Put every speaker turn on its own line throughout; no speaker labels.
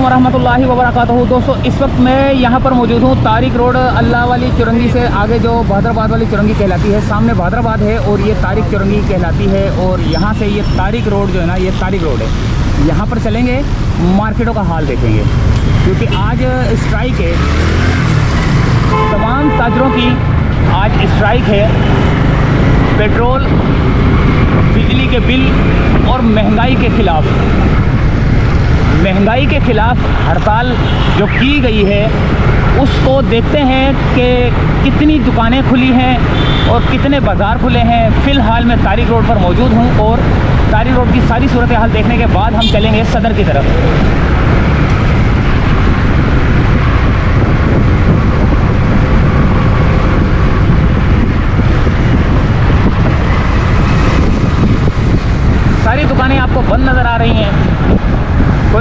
वरहमतुल्लाहि वबरकातुहू। दोस्तों इस वक्त मैं यहाँ पर मौजूद हूँ तारिक रोड अल्लाह वाली चुरंगी से आगे जो बहादराबाद वाली चुरंगी कहलाती है, सामने बहादराबाद है और ये तारिक चुरंगी कहलाती है। और यहाँ से ये तारिक रोड जो है ना, ये तारिक रोड है। यहाँ पर चलेंगे, मार्केटों का हाल देखेंगे, क्योंकि आज स्ट्राइक है, तमाम ताजरों की आज स्ट्राइक है। पेट्रोल, बिजली के बिल और महंगाई के ख़िलाफ़ हड़ताल जो की गई है, उसको देखते हैं कि कितनी दुकानें खुली हैं और कितने बाज़ार खुले हैं। फ़िलहाल मैं तारिक रोड पर मौजूद हूं और तारिक रोड की सारी सूरत हाल देखने के बाद हम चलेंगे सदर की तरफ। सारी दुकानें आपको बंद नज़र आ रही हैं,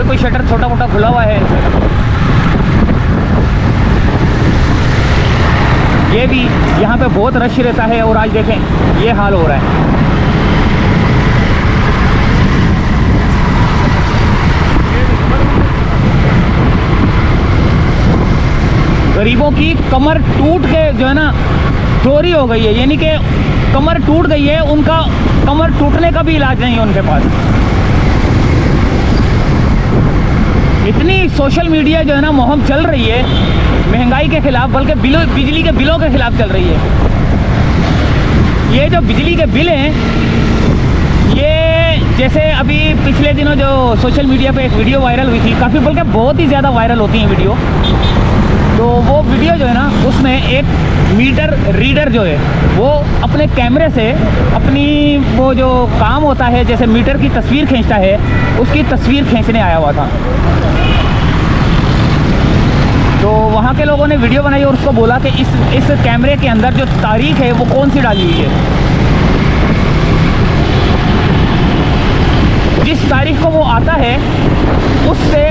कोई शटर छोटा मोटा खुला हुआ है। ये भी यहाँ पे बहुत रश रहता है और आज देखें ये हाल हो रहा है। गरीबों की कमर टूट के जो है ना चोरी हो गई है, यानी कि कमर टूट गई है, उनका कमर टूटने का भी इलाज नहीं है उनके पास। इतनी सोशल मीडिया जो है ना मुहिम चल रही है महंगाई के ख़िलाफ़, बल्कि बिजली के बिलों के ख़िलाफ़ चल रही है। ये जो बिजली के बिल हैं, ये जैसे अभी पिछले दिनों जो सोशल मीडिया पे एक वीडियो वायरल हुई थी, काफ़ी बल्कि बहुत ही ज़्यादा वायरल होती हैं वीडियो। तो वो वीडियो जो है ना, उसमें एक मीटर रीडर जो है वो अपने कैमरे से अपनी वो जो काम होता है, जैसे मीटर की तस्वीर खींचता है, उसकी तस्वीर खींचने आया हुआ था। तो वहाँ के लोगों ने वीडियो बनाई और उसको बोला कि इस कैमरे के अंदर जो तारीख है वो कौन सी डाली हुई है। जिस तारीख को वो आता है उससे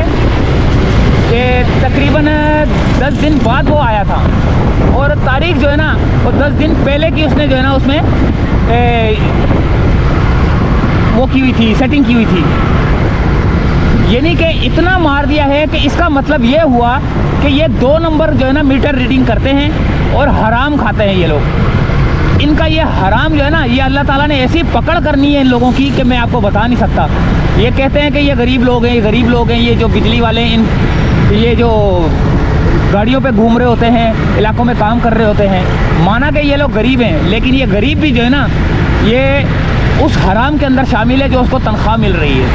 तकरीबन 10 दिन बाद वो आया था, और तारीख जो है ना वो 10 दिन पहले की उसने जो है ना उसमें वो की हुई थी, सेटिंग की हुई थी। यानी कि इतना मार दिया है कि इसका मतलब ये हुआ कि ये 2 नंबर जो है ना मीटर रीडिंग करते हैं और हराम खाते हैं ये लोग। इनका ये हराम जो है ना, ये अल्लाह ताला ने ऐसी पकड़ करनी है इन लोगों की कि मैं आपको बता नहीं सकता। ये कहते हैं कि ये गरीब लोग हैं, ये जो बिजली वाले ये जो गाड़ियों पे घूम रहे होते हैं, इलाकों में काम कर रहे होते हैं, माना कि ये लोग गरीब हैं, लेकिन ये गरीब भी जो है ना ये उस हराम के अंदर शामिल है जो उसको तनख्वाह मिल रही है,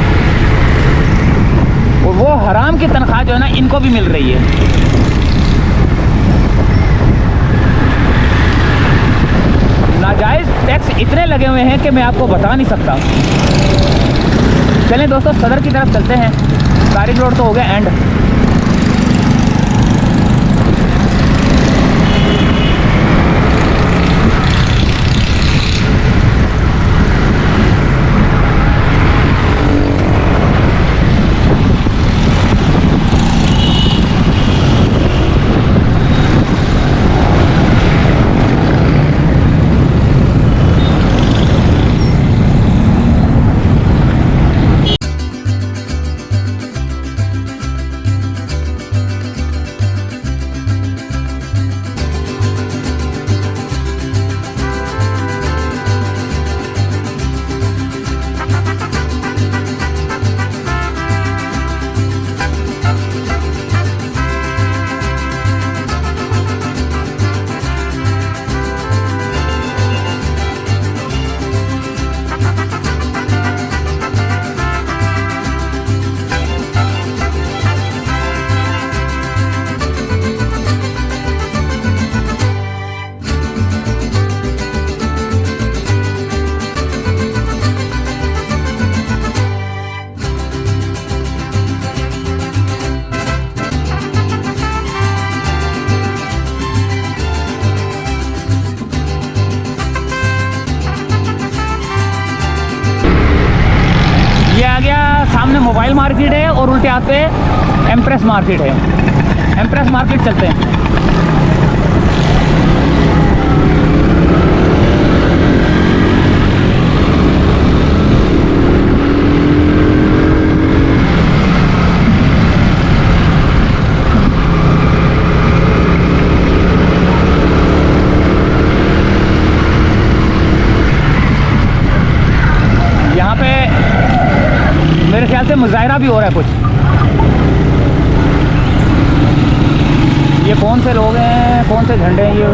और वो हराम की तनख्वाह जो है ना इनको भी मिल रही है। नाजायज़ टैक्स इतने लगे हुए हैं कि मैं आपको बता नहीं सकता। चलें दोस्तों सदर की तरफ चलते हैं। तारिक रोड तो हो गया एंड। सामने मोबाइल मार्केट है और उल्टे हाथ पे एम्प्रेस मार्केट है। एम्प्रेस मार्केट चलते हैं। भी हो रहा है कुछ। ये कौन से लोग हैं, कौन से झंडे हैं ये?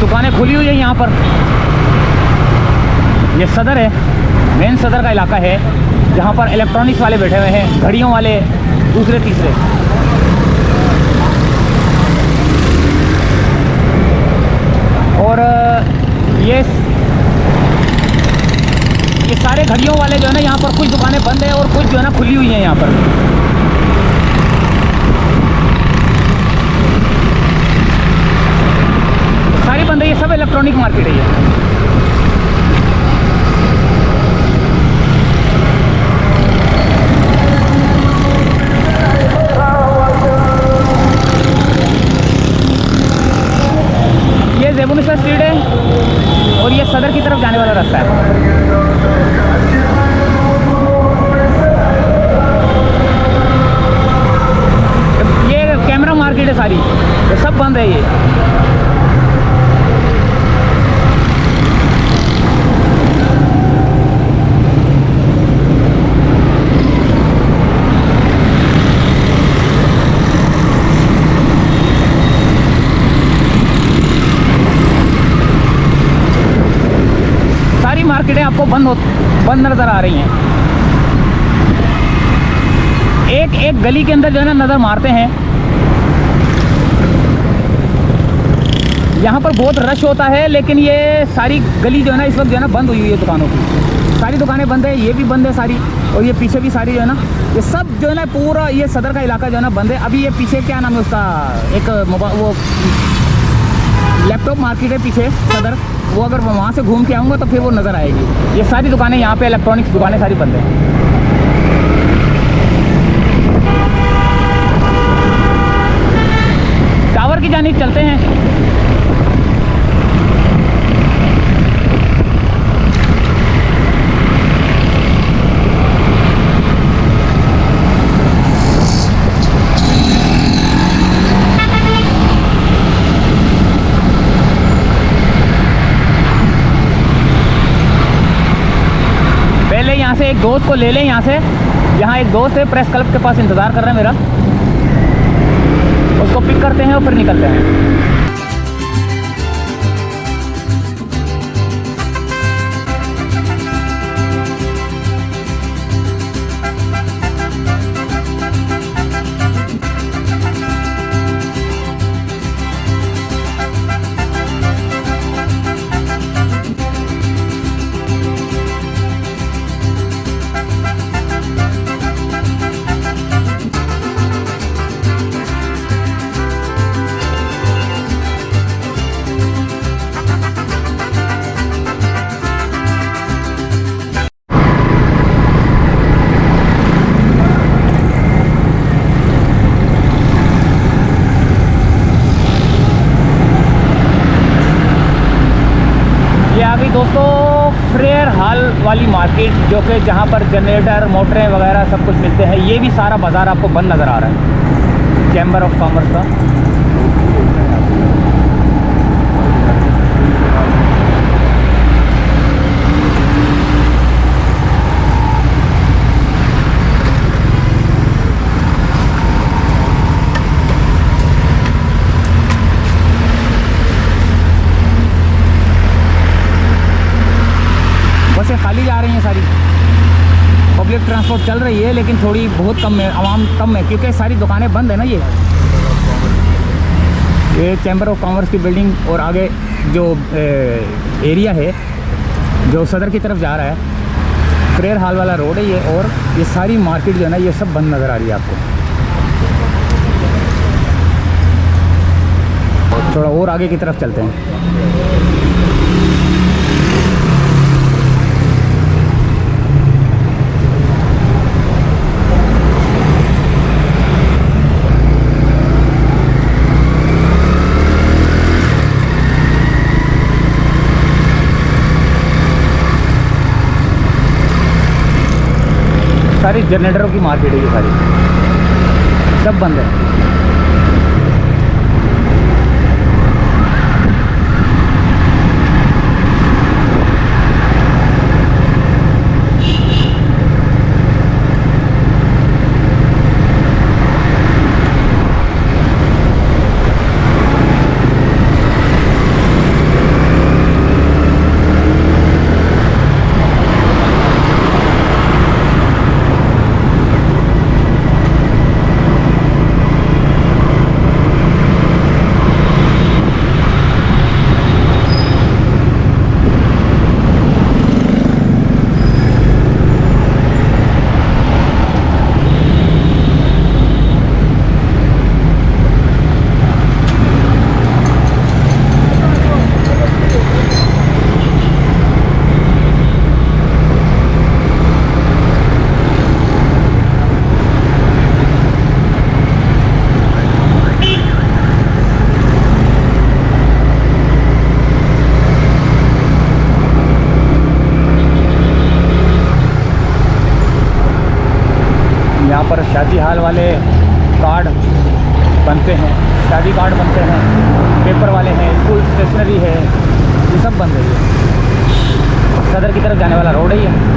दुकानें खुली हुई है यहाँ पर। ये सदर है, मेन सदर का इलाका है, जहाँ पर इलेक्ट्रॉनिक्स वाले बैठे हुए हैं, घड़ियों वाले दूसरे तीसरे। और ये सारे घड़ियों वाले जो है ना, यहाँ पर कुछ दुकानें बंद है और कुछ जो है ना खुली हुई हैं यहाँ पर। सारी बंद है, ये सब इलेक्ट्रॉनिक मार्केट है ये। ये ज़ेबुनिसा स्ट्रीट है और ये सदर की तरफ जाने वाला रास्ता है। ये कैमरा मार्केट है सारी, ये सब बंद है ये। मार्केटें आपको बंद नज़र आ रही हैं। एक एक गली के अंदर जो है ना नज़र मारते हैं, यहाँ पर बहुत रश होता है, लेकिन ये सारी गली जो है ना इस वक्त जो है ना बंद हुई हुई है दुकानों की। सारी दुकानें बंद है, ये भी बंद है सारी, और ये पीछे भी सारी जो है ना, ये सब जो है ना पूरा ये सदर का इलाका जो है ना बंद है। अभी ये पीछे क्या नाम है उसका, एक वो लैपटॉप मार्केट है पीछे सदर, वो अगर वहाँ से घूम के आऊँगा तो फिर वो नज़र आएगी। ये सारी दुकानें यहाँ पे इलेक्ट्रॉनिक्स दुकानें सारी बंद हैं। टावर की जानिब चलते हैं। यहाँ से एक दोस्त को ले लें, यहाँ एक दोस्त है प्रेस क्लब के पास इंतज़ार कर रहे हैं मेरा, उसको पिक करते हैं और फिर निकलते हैं। दोस्तों फ्रेयर हॉल वाली मार्केट, जो कि जहाँ पर जनरेटर मोटरें वगैरह सब कुछ मिलते हैं, ये भी सारा बाज़ार आपको बंद नज़र आ रहा है चैम्बर ऑफ कॉमर्स का। बसें खाली जा रही हैं सारी, पब्लिक ट्रांसपोर्ट चल रही है लेकिन थोड़ी बहुत कम है, आवाम कम है, क्योंकि सारी दुकानें बंद है ना। ये चैम्बर ऑफ कॉमर्स की बिल्डिंग और आगे जो एरिया है जो सदर की तरफ जा रहा है, फ्रेयर हॉल वाला रोड है ये, और ये सारी मार्केट जो है ना ये सब बंद नज़र आ रही है आपको। थोड़ा और आगे की तरफ चलते हैं। जनरेटरों की मार्केट है ये सारी, सब बंद है। यहाँ पर शादी हाल वाले कार्ड बनते हैं, शादी कार्ड बनते हैं, पेपर वाले हैं, स्कूल स्टेशनरी है, ये सब बन रही है। सदर की तरफ जाने वाला रोड ही है।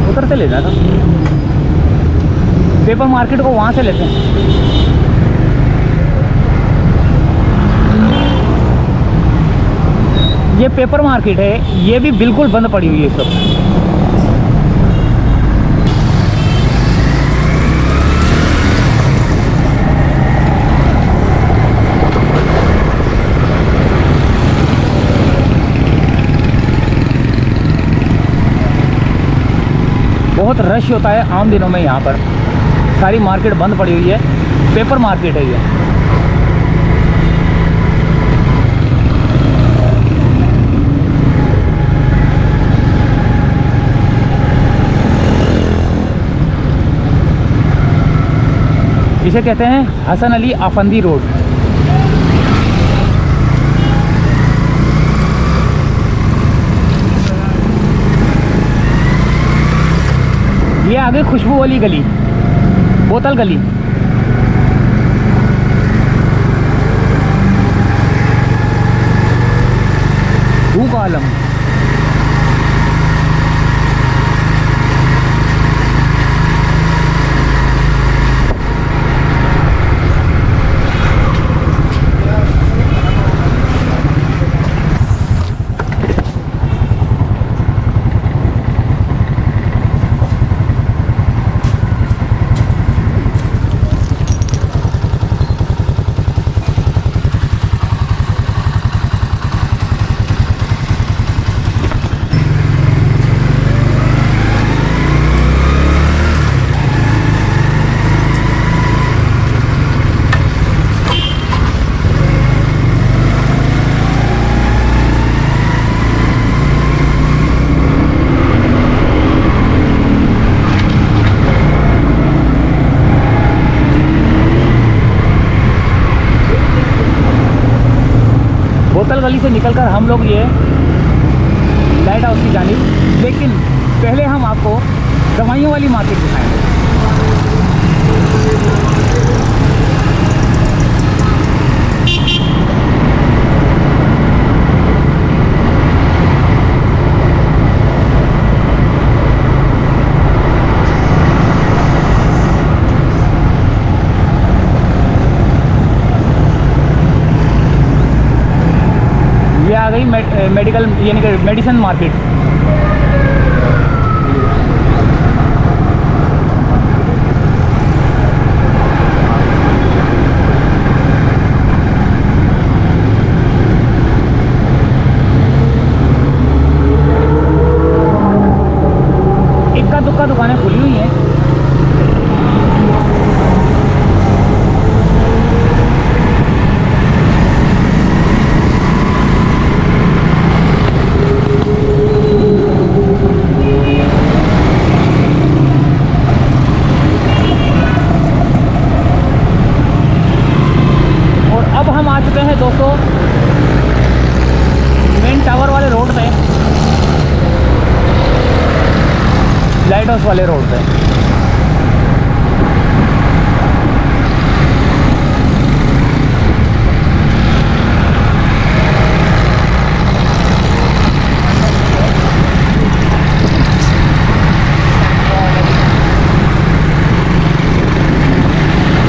उधर से ले जाता, पेपर मार्केट को वहाँ से लेते हैं। ये पेपर मार्केट है, ये भी बिल्कुल बंद पड़ी हुई है सब। बहुत रश होता है आम दिनों में यहाँ पर, सारी मार्केट बंद पड़ी हुई है, पेपर मार्केट है ये। इसे कहते हैं हसन अली आफंदी रोड। ये आगे खुशबू वाली गली, बोतल गली। भूख आलम। बोतल गली से निकलकर हम लोग ये लाइट हाउस की जानिब, लेकिन पहले हम आपको दवाइयों वाली मार्केट दिखाएंगे। ये आ गई मेडिकल यानी कि मेडिसिन मार्केट। इक्का दुक्का दुकानें खुली हुई हैं। लाइट हाउस वाले रोड पे।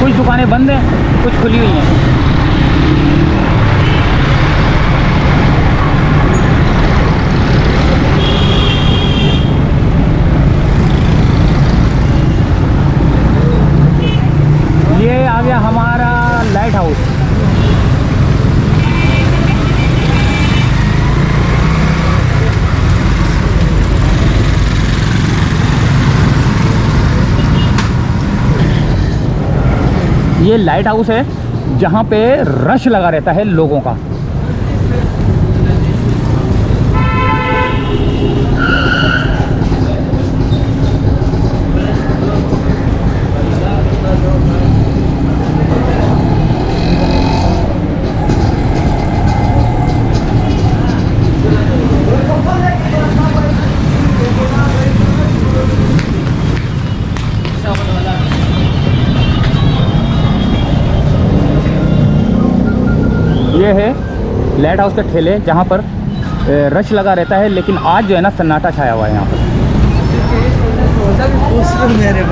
कुछ दुकानें बंद हैं, कुछ खुली हुई हैं। ये आ गया हमारा लाइट हाउस। ये लाइट हाउस है जहाँ पे रश लगा रहता है लोगों का। ये है लाइट हाउस के ठेले जहाँ पर रश लगा रहता है, लेकिन आज जो है ना सन्नाटा छाया हुआ है यहाँ पर। मेरे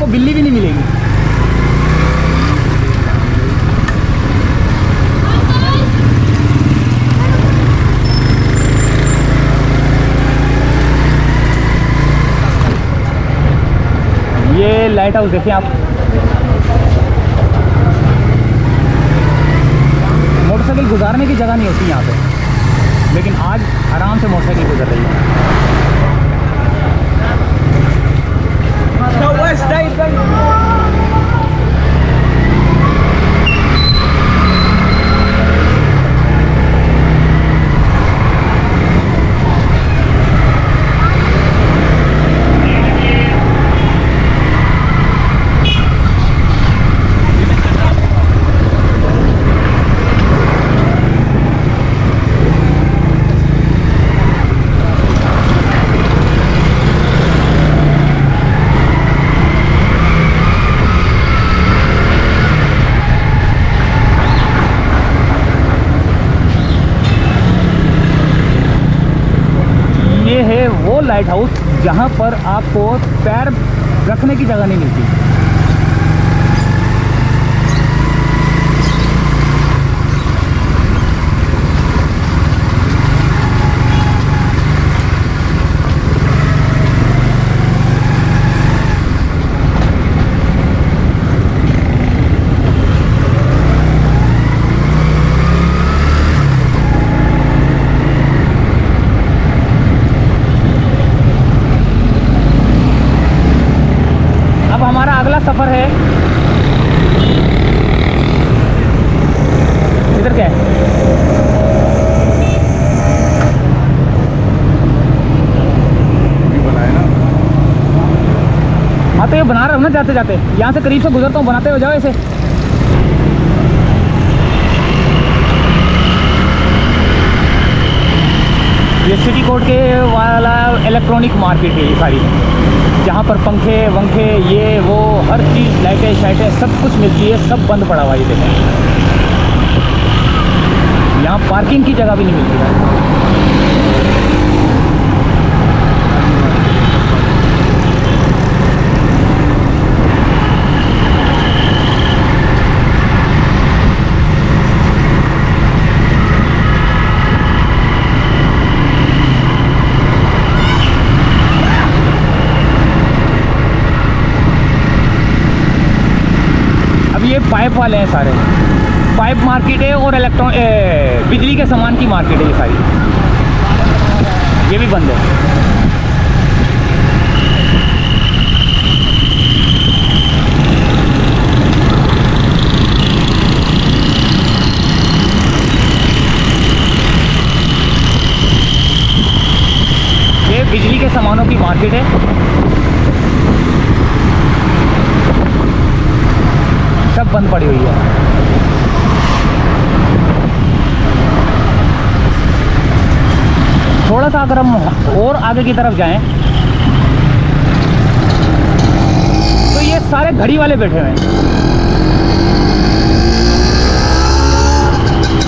बिल्ली भी नहीं मिलेगी। ये लाइट हाउस देखिए आप। मोटरसाइकिल गुजारने की जगह नहीं होती यहाँ पे, लेकिन आज आराम से मोटरसाइकिल गुजर रही है। वो लाइट हाउस जहाँ पर आपको पैर रखने की जगह नहीं मिलती। अगला सफ़र है इधर क्या है? हाँ तो ये बना रहा हूँ ना, जाते जाते यहाँ से करीब से गुजरता हूँ, बनाते हो जाओ ऐसे। ये सिटी कोर्ट के वाला इलेक्ट्रॉनिक मार्केट है ये सारी, जहाँ पर पंखे वंखे ये वो हर चीज़, लाइटें शाइटें सब कुछ मिलती है। सब बंद पड़ा हुआ ये देखें, यहाँ पार्किंग की जगह भी नहीं मिलती है। ये पाइप वाले हैं सारे, पाइप मार्केट है और बिजली के सामान की मार्केट है ये सारी, ये भी बंद है। सामानों की मार्केट है। सब बंद पड़ी हुई है। थोड़ा सा अगर हम और आगे की तरफ जाएं तो ये सारे घड़ी वाले बैठे हुए हैं।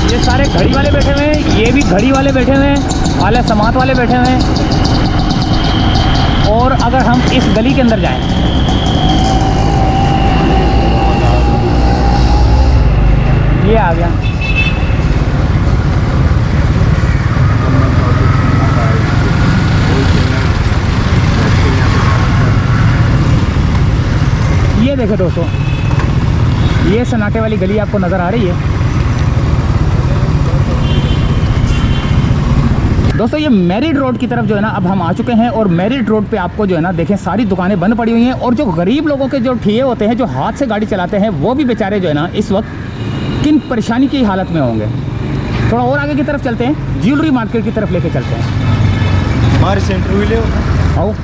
ये सारे घड़ी वाले बैठे हुए हैं, ये भी घड़ी वाले बैठे हुए हैं, आला समात वाले बैठे हुए हैं। और अगर हम इस गली के अंदर जाएं, ये आ गया। ये देखें दोस्तों, ये सन्नाटे वाली गली आपको नज़र आ रही है। दोस्तों ये मैरिड रोड की तरफ जो है ना अब हम आ चुके हैं, और मैरिड रोड पे आपको जो है ना देखें सारी दुकानें बंद पड़ी हुई हैं। और जो गरीब लोगों के जो ठिये होते हैं, जो हाथ से गाड़ी चलाते हैं, वो भी बेचारे जो है ना इस वक्त किन परेशानी की हालत में होंगे। थोड़ा और आगे की तरफ चलते हैं, ज्वेलरी मार्केट की तरफ लेके चलते हैं।
हमारे सेंटर हुई ले
आओ।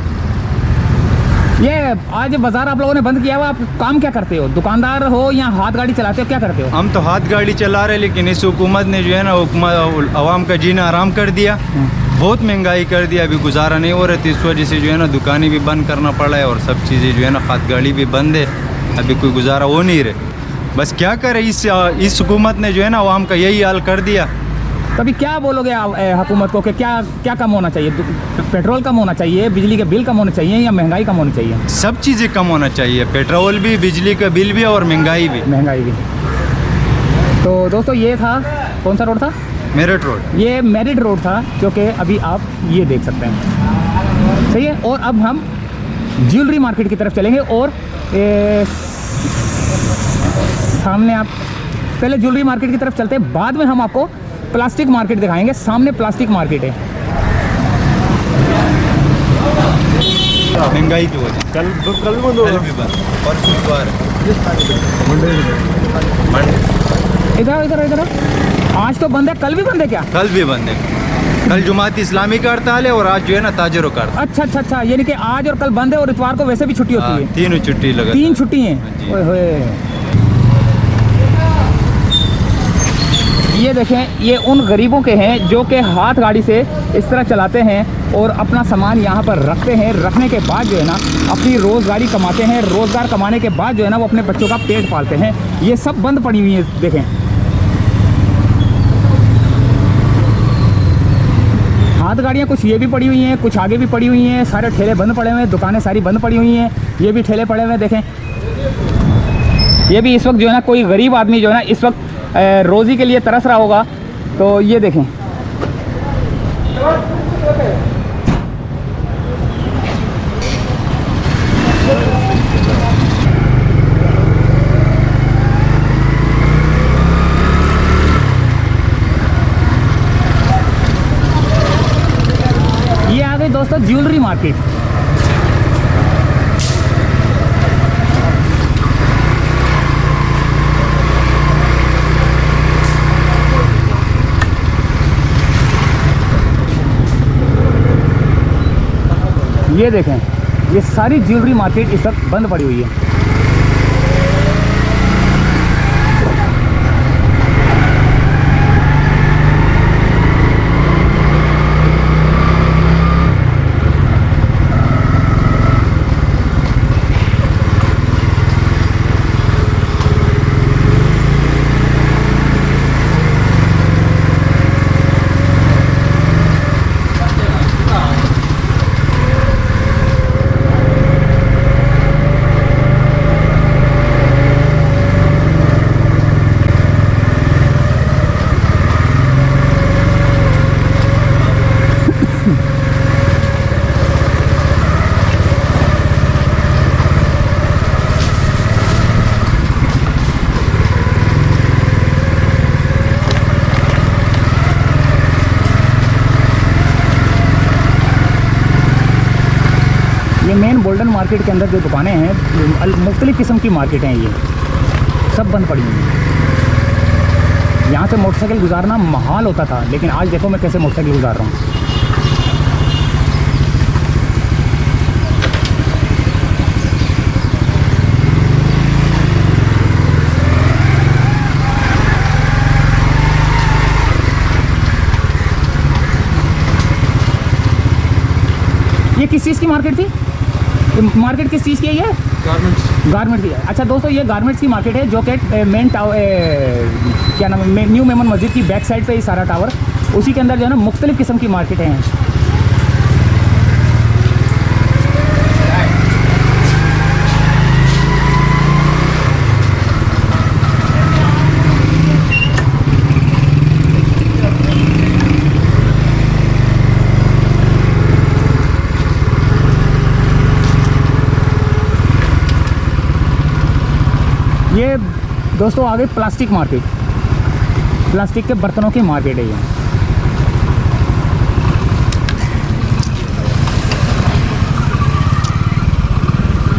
ये आज बाजार आप लोगों ने बंद किया हुआ, आप काम क्या करते हो? दुकानदार हो या हाथ गाड़ी चलाते हो, क्या करते हो?
हम तो हाथ गाड़ी चला रहे, लेकिन इस हुकूमत ने जो है ना आवाम का जीना आराम कर दिया। बहुत महंगाई कर दिया, अभी गुजारा नहीं हो रहा, तो इस वजह से जो है ना दुकानें भी बंद करना पड़ा है और सब चीज़ें जो है ना हाथ गाड़ी भी बंद है, अभी कोई गुजारा हो नहीं रहे। बस क्या करें, इस हुकूमत ने जो है ना आवाम का यही हाल कर दिया।
तभी क्या बोलोगे हुकूमत को कि क्या क्या कम होना चाहिए? पेट्रोल कम होना चाहिए, बिजली के बिल कम होने चाहिए, या महंगाई कम होनी चाहिए?
सब चीज़ें कम होना चाहिए, पेट्रोल भी, बिजली का बिल भी और महंगाई भी।
तो दोस्तों ये था, कौन सा रोड था?
मेरठ रोड।
ये मैरिड रोड था, जो कि अभी आप ये देख सकते हैं। सही है। और अब हम ज्वेलरी मार्केट की तरफ चलेंगे, और सामने आप पहले ज्वेलरी मार्केट की तरफ चलते हैं, बाद में हम आपको प्लास्टिक मार्केट दिखाएंगे। सामने प्लास्टिक मार्केट है।
महंगाई की वजह कल भी बंद और
इधर आज तो बंद है, कल भी बंद है क्या?
कल भी बंद है। कल जुमात इस्लामी का हड़ताल है और आज जो है ना ताजरों का हड़ताल।
अच्छा, यानी कि आज और कल बंद है, और इतवार को वैसे भी छुट्टी होती है।
तीनों छुट्टी लगा,
3 छुट्टी हैं। ओए होए। ये देखें, ये उन गरीबों के हैं जो कि हाथ गाड़ी से इस तरह चलाते हैं और अपना सामान यहाँ पर रखते हैं। रखने के बाद जो है ना अपनी रोज़गारी कमाते हैं। रोज़गार कमाने के बाद जो है ना वो अपने बच्चों का पेट पालते हैं। ये सब बंद पड़ी हुई है, देखें। हाथ गाड़ियाँ कुछ ये भी पड़ी हुई हैं, कुछ आगे भी पड़ी हुई हैं। सारे ठेले बंद पड़े हुए हैं, दुकानें सारी बंद पड़ी हुई हैं। ये भी ठेले पड़े हुए हैं, देखें। ये भी इस वक्त जो है ना कोई गरीब आदमी जो है ना इस वक्त रोज़ी के लिए तरस रहा होगा। तो ये देखें, ये आ गई दोस्तों ज्वेलरी मार्केट। ये देखें, ये सारी ज्वेलरी मार्केट इस वक्त बंद पड़ी हुई है। ये मेन गोल्डन मार्केट के अंदर जो दुकानें हैं, मुख्तलिफ़ किस्म की मार्केटें हैं, ये सब बंद पड़ी हुई हैं। यहाँ से मोटरसाइकिल गुजारना महाल होता था, लेकिन आज देखो मैं कैसे मोटरसाइकिल गुजार रहा हूँ। ये किस चीज़ की मार्केट थी? ये मार्केट किस चीज़ की है ये? गारमेंट्स की है। अच्छा दोस्तों, ये गारमेंट्स की मार्केट है, जो कि मेन क्या नाम है, न्यू मेमन मस्जिद की बैक साइड पे ही सारा टावर, उसी के अंदर जो है ना मुख्तलिफ़ किस्म की मार्केटें हैं। ये दोस्तों आ गई प्लास्टिक मार्केट, प्लास्टिक के बर्तनों की मार्केट है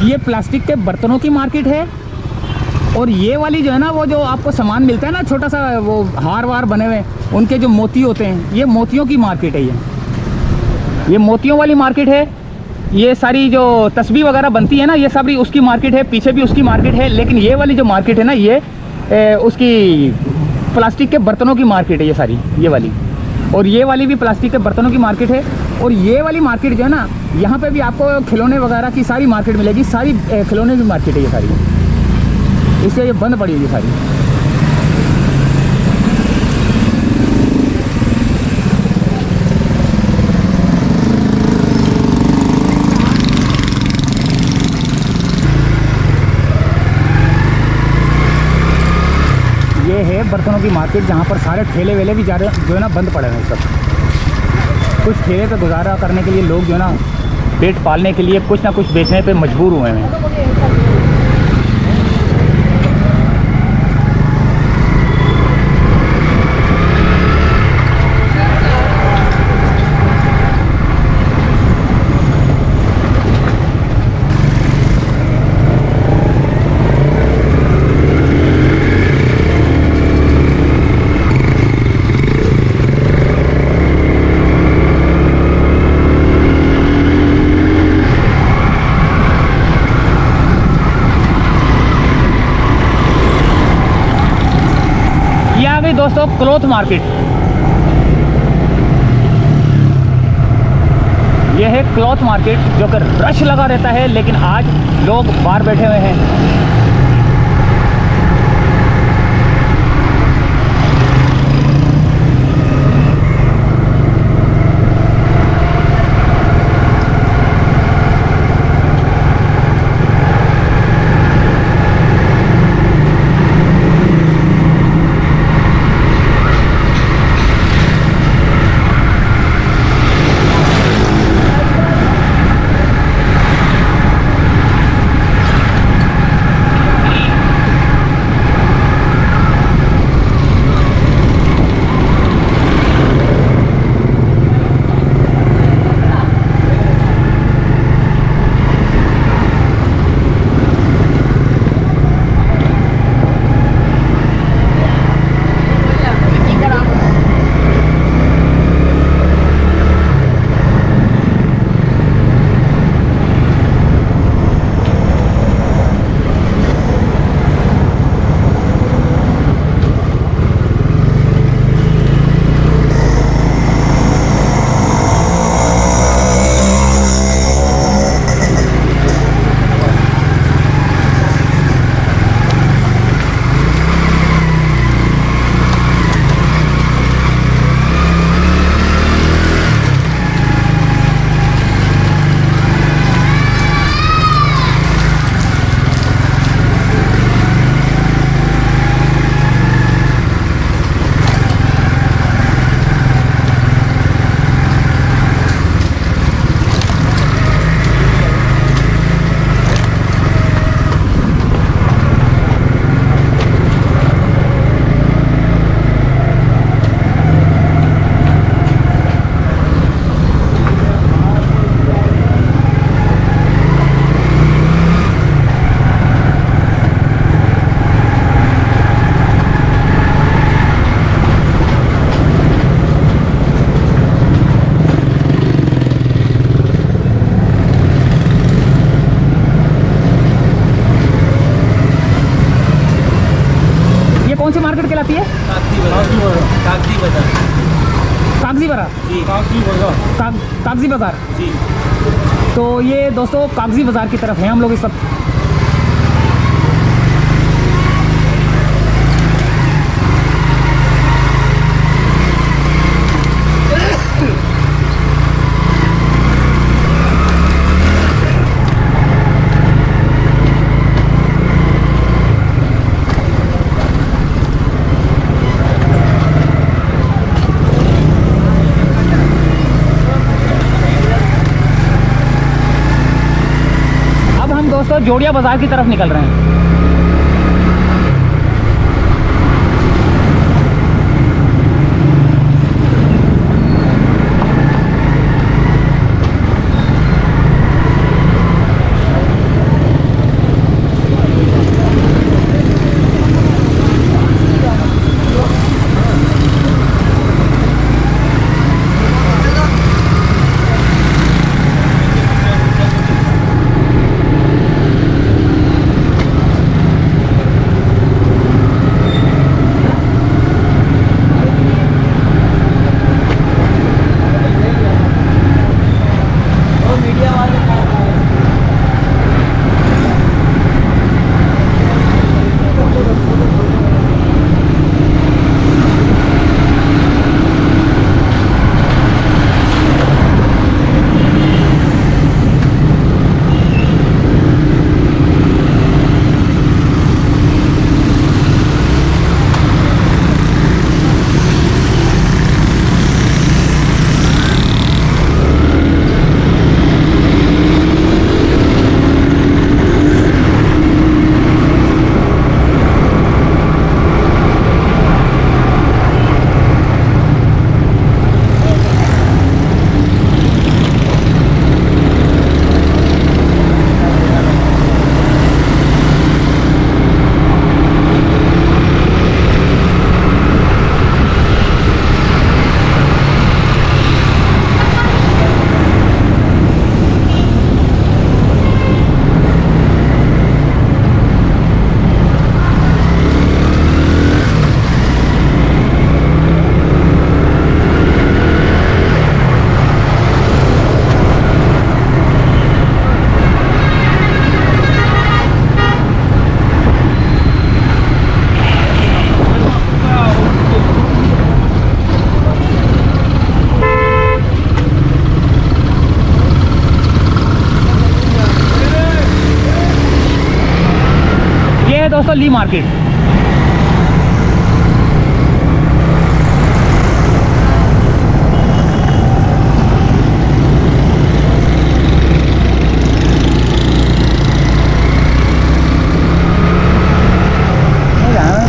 ये प्लास्टिक के बर्तनों की मार्केट है। और ये वाली जो है ना, वो जो आपको सामान मिलता है ना, छोटा सा वो हार वार बने हुए, उनके जो मोती होते हैं, ये मोतियों की मार्केट है ये मोतियों वाली मार्केट है। ये सारी जो तस्बीह वगैरह बनती है ना, ये सारी उसकी मार्केट है, पीछे भी उसकी मार्केट है। लेकिन ये वाली जो मार्केट है ना, ये उसकी प्लास्टिक के बर्तनों की मार्केट है ये सारी, ये वाली। और ये वाली भी प्लास्टिक के बर्तनों की मार्केट है। और ये वाली मार्केट जो है ना, यहाँ पे भी आपको खिलौने वगैरह की सारी मार्केट मिलेगी, सारी खिलौने की मार्केट है ये सारी, इसलिए ये बंद पड़ी है ये सारी। ये है बर्तनों की मार्केट, जहाँ पर सारे ठेले वेले भी जा रहे जो है ना बंद पड़े हैं सब। कुछ ठेले पे गुजारा करने के लिए लोग जो है ना, पेट पालने के लिए कुछ ना कुछ बेचने पे मजबूर हुए हैं। दोस्तों क्लॉथ मार्केट, यह है क्लॉथ मार्केट, जो कि रश लगा रहता है, लेकिन आज लोग बाहर बैठे हुए हैं। कौन सी मार्केट कहलाती है?
कागजी बाजार।
कागजी बाजार
जी, कागजी बाजार
कागजी बाजार
जी।
तो ये दोस्तों कागजी बाज़ार की तरफ है हम लोग इस वक्त। दोस्तों जोड़िया बाज़ार की तरफ निकल रहे हैं। दोस्तों ली मार्केट।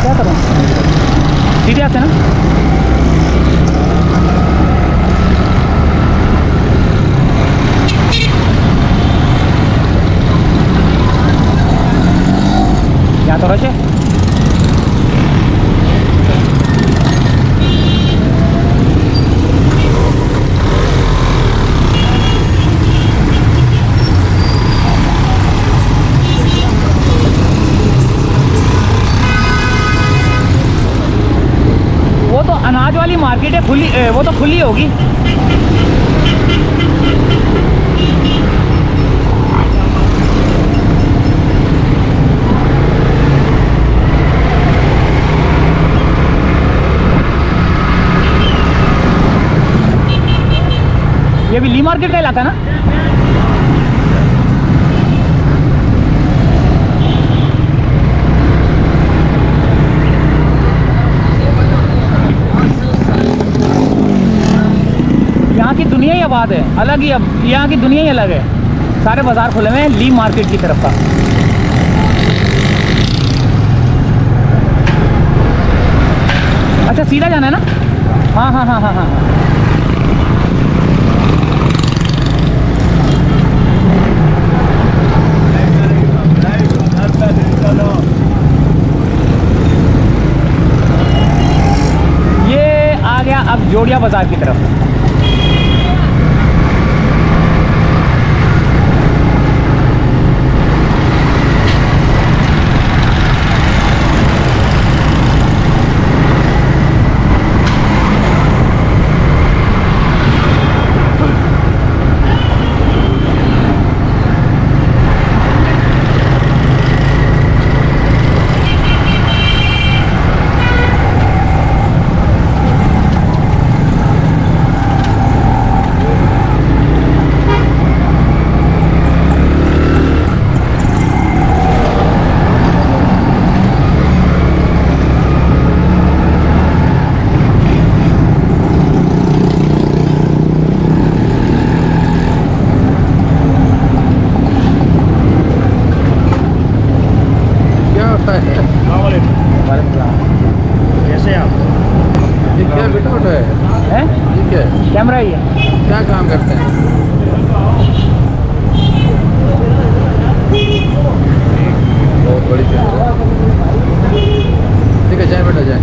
क्या करूँ सीधे से ना क्या तो रश है। वो तो अनाज वाली मार्केट है खुली, वो तो खुली होगी। ये भी ली मार्केट का इलाका ना। यहाँ की दुनिया ही आबाद है, अलग ही। अब यहाँ की दुनिया ही अलग है। सारे बाजार खुले हुए हैं ली मार्केट की तरफ का। अच्छा सीधा जाना है ना। हाँ हाँ हाँ हाँ हाँ ये आ गया अब जोड़िया बाजार की तरफ।
क्या बिटोट है?
है
ठीक है।
कैमरा ही है।
क्या काम करते हैं? बहुत बड़ी कैमरा। ठीक है, जाए बेटा जाए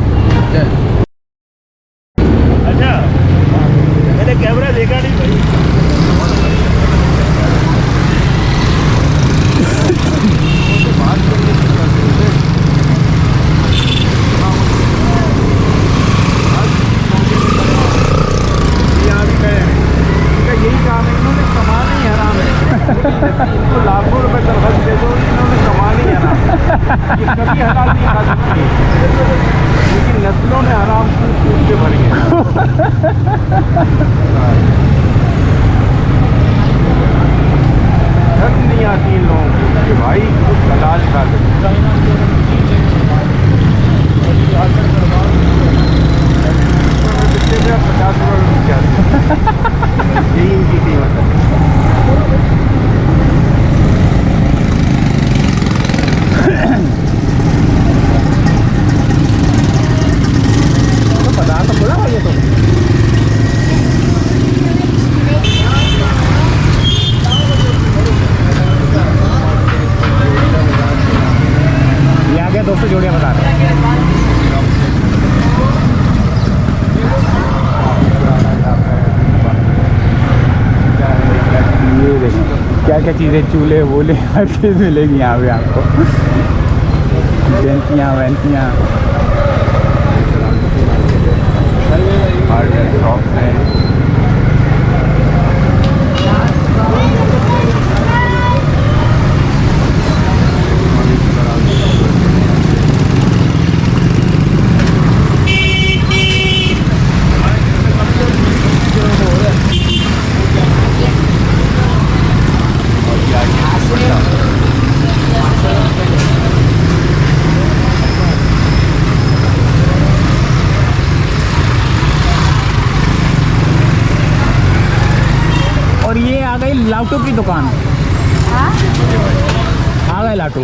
जाए।
अच्छा, मैंने कैमरा देखा नहीं भाई।
यही काम है, इन्होंने कमाना ही हराम है। इनको लाखों रुपए तनख्वाह दे दो, इन्होंने कमाना ही हराम है। ये कभी हलाल नहीं खा सकती, लेकिन नस्लों ने हराम कूद के भर गए। शर्म नहीं आती इन लोगों को कि भाई कुछ हलाल खा सकते। कितने में 50 रुपये यही इनकी कीमत है।
तो बाजार तो खुला है ये तो। ये आ गया दोस्तों जोड़िया बाजार। ये देखें क्या क्या चीज़ें, चूल्हे वूल्हे हर चीज़ मिलेगी यहाँ पे आपको। बेंतियाँ वैंतियाँ, हार्डवेयर शॉप है। और ये आ गई लाटू की दुकान। आ गए लाटू।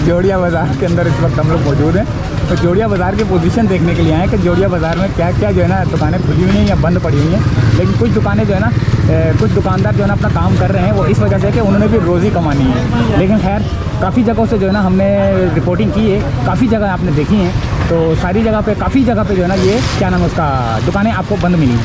जोड़िया बाज़ार के अंदर इस वक्त हम लोग मौजूद हैं। तो जोड़िया बाज़ार की पोजीशन देखने के लिए आए कि जोड़िया बाज़ार में क्या क्या जो है ना दुकानें खुली हुई हैं या बंद पड़ी हुई हैं। लेकिन कुछ दुकानें जो है ना कुछ दुकानदार जो है ना अपना काम कर रहे हैं, वो इस वजह से कि उन्होंने भी रोज़ी कमानी है। लेकिन खैर काफ़ी जगहों से जो है ना हमने रिपोर्टिंग की है, काफ़ी जगह आपने देखी हैं, तो सारी जगह पे काफ़ी जगह पे जो है ना ये क्या नाम है उसका दुकानें आपको बंद मिली।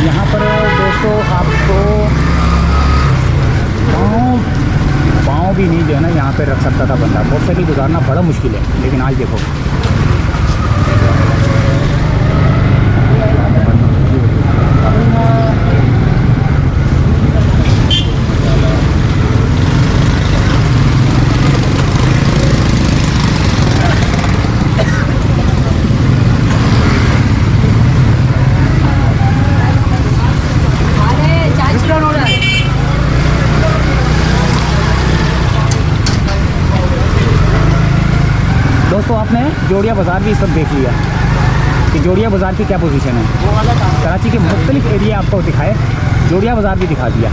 यहाँ पर दोस्तों आपको पाँव भी नहीं जो है ना यहाँ पे रख सकता था बंदा। मोटरसाइकिल गुजारना बड़ा मुश्किल है, लेकिन आज देखो दोस्तों आपने जोड़िया बाज़ार भी इस वक्त देख लिया कि जोड़िया बाज़ार की क्या पोजीशन है। कराची के मुख्तलिफ एरिया आपको दिखाए, जोड़िया बाज़ार भी दिखा दिया।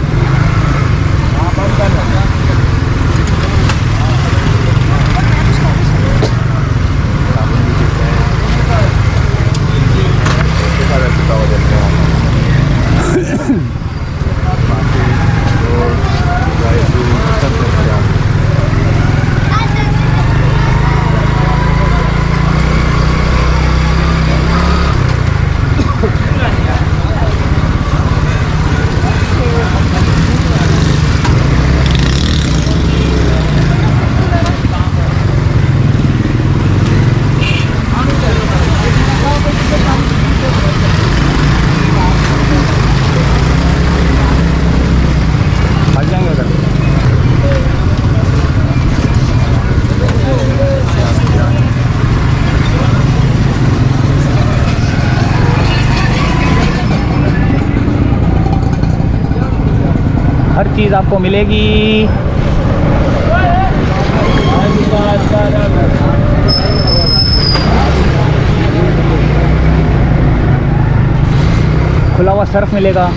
चीज़ आपको मिलेगी। खुला हुआ सर्फ मिलेगा।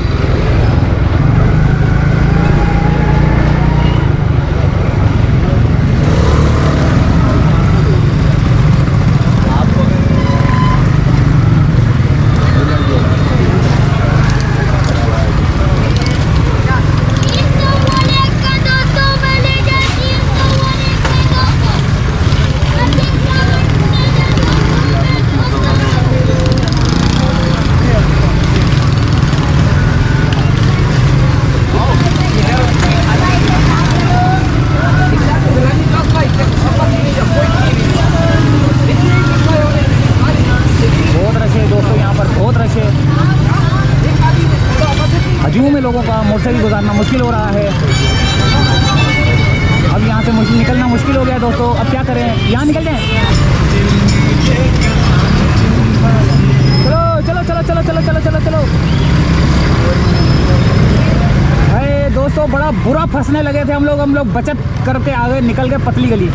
हजूम में लोगों का मोटरसाइकिल गुजारना मुश्किल हो रहा है। अब यहाँ से निकलना मुश्किल हो गया दोस्तों। अब क्या करें, यहाँ निकल जाएं? चलो चलो चलो चलो चलो चलो चलो। अरे दोस्तों बड़ा बुरा फंसने लगे थे हम लोग बचत करके आ गए, निकल गए पतली गली।